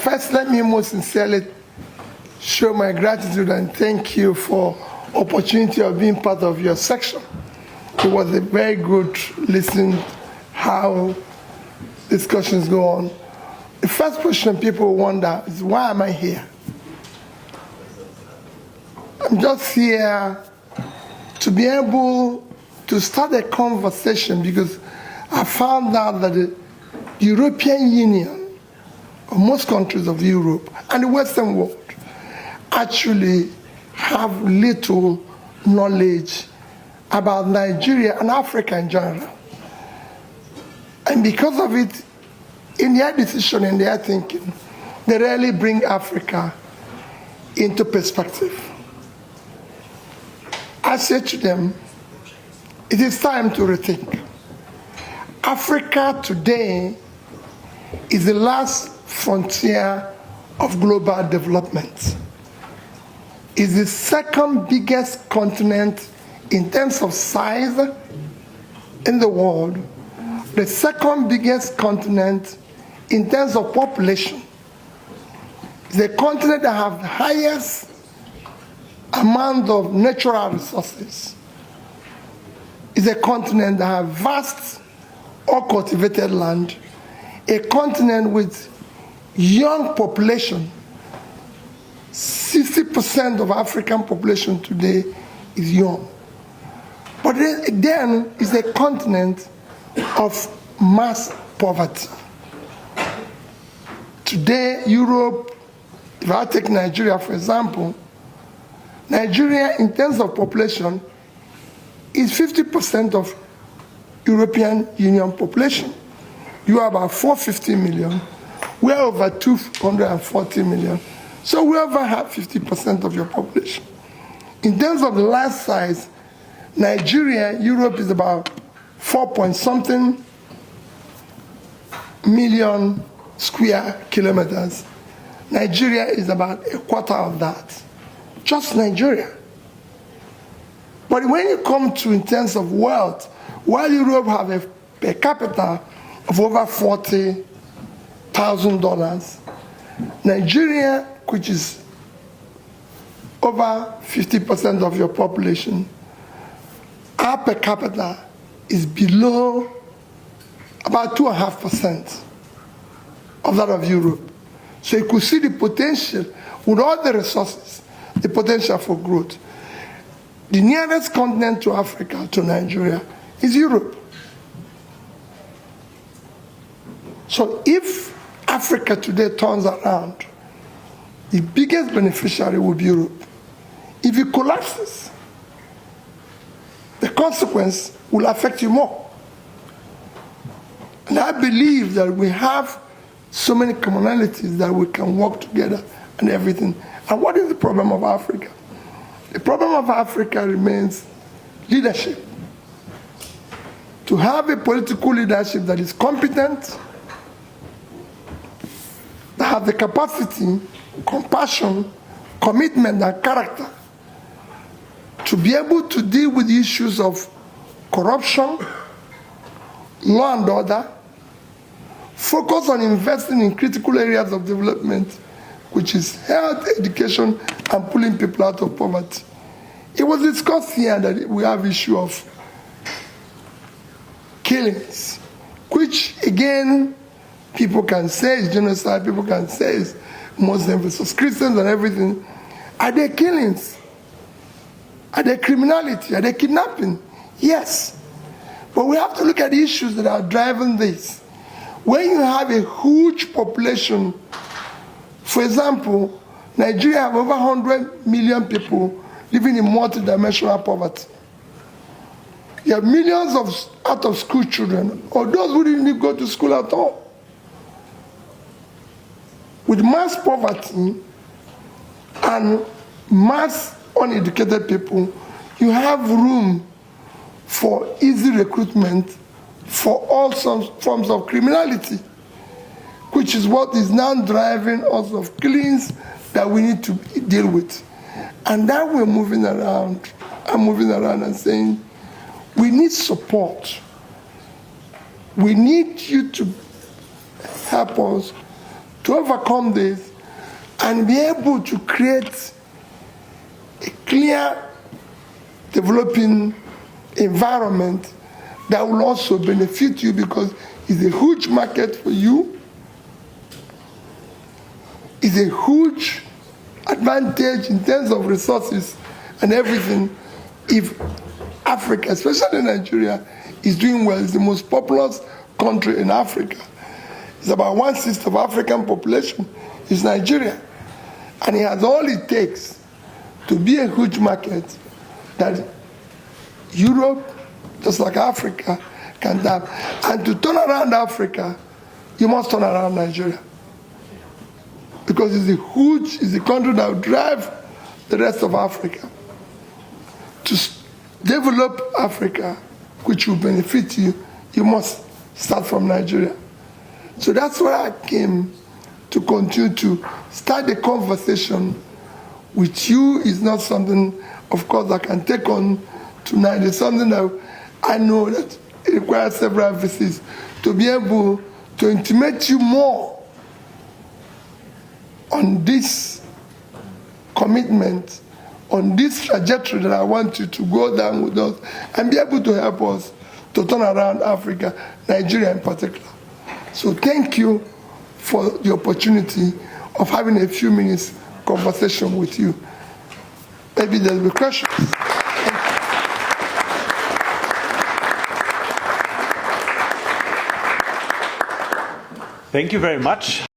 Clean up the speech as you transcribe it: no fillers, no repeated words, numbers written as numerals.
First, let me most sincerely show my gratitude and thank you for opportunity of being part of your section. It was a very good listening how discussions go on. The first question people wonder is, why am I here? I'm just here to be able to start a conversation because I found out that the European Union, or most countries of Europe and the Western world, actually have little knowledge about Nigeria and Africa in general. And because of it, in their decision, in their thinking, they rarely bring Africa into perspective. I said to them, it is time to rethink. Africa today is the last frontier of global development. It's the second biggest continent in terms of size in the world, the second biggest continent in terms of population. It's the continent that has the highest amount of natural resources. It's a continent that has vast uncultivated land, a continent with young population. 60% of African population today is young. But then it's a continent of mass poverty. Today, Europe, if I take Nigeria for example, Nigeria in terms of population is 50% of European Union population. You are about 450 million. We are over 240 million. So we over have 50% of your population. In terms of the land size, Nigeria, Europe is about 4-point-something million square kilometers. Nigeria is about a quarter of that. Just Nigeria. But when you come to in terms of wealth, while Europe have a per capita of over $40,000, Nigeria, which is over 50% of your population, our per capita is below about 2.5% of that of Europe. So you could see the potential, with all the resources, the potential for growth. The nearest continent to Africa, to Nigeria, is Europe. So if Africa today turns around, the biggest beneficiary will be Europe. If it collapses, the consequence will affect you more. And I believe that we have so many commonalities that we can work together and everything. And what is the problem of Africa? The problem of Africa remains leadership. To have a political leadership that is competent, that have the capacity, compassion, commitment, and character to be able to deal with issues of corruption, law and order, focus on investing in critical areas of development, which is health, education, and pulling people out of poverty. It was discussed here that we have issue of killings, which again, people can say is genocide, people can say is Muslim versus Christians and everything. Are there killings? Are there criminality? Are there kidnapping? Yes. But we have to look at the issues that are driving this. When you have a huge population, for example, Nigeria have over 100 million people living in multidimensional poverty. You have millions of out-of-school children, or those who didn't even go to school at all. With mass poverty and mass uneducated people, you have room for easy recruitment for all forms of criminality, which is what is now driving us of killings that we need to deal with. And now we're moving around, I'm moving around and saying, we need support. We need you to help us to overcome this and be able to create a clear developing environment that will also benefit you, because it's a huge market for you. It's a huge advantage in terms of resources and everything if Africa, especially Nigeria, is doing well. It's the most populous country in Africa. It's about 1/6 of African population is Nigeria. And it has all it takes to be a huge market that Europe, just like Africa, can have. And to turn around Africa, you must turn around Nigeria. Because it's a country that will drive the rest of Africa. To develop Africa, which will benefit you, you must start from Nigeria. So that's why I came to continue to start the conversation with you. Is not something, of course, I can take on tonight. It's something that I know that it requires several visits to be able to intimate you more on this commitment, on this trajectory that I want you to go down with us and be able to help us to turn around Africa, Nigeria in particular. So thank you for the opportunity of having a few minutes conversation with you. Maybe there'll be questions. Thank you very much.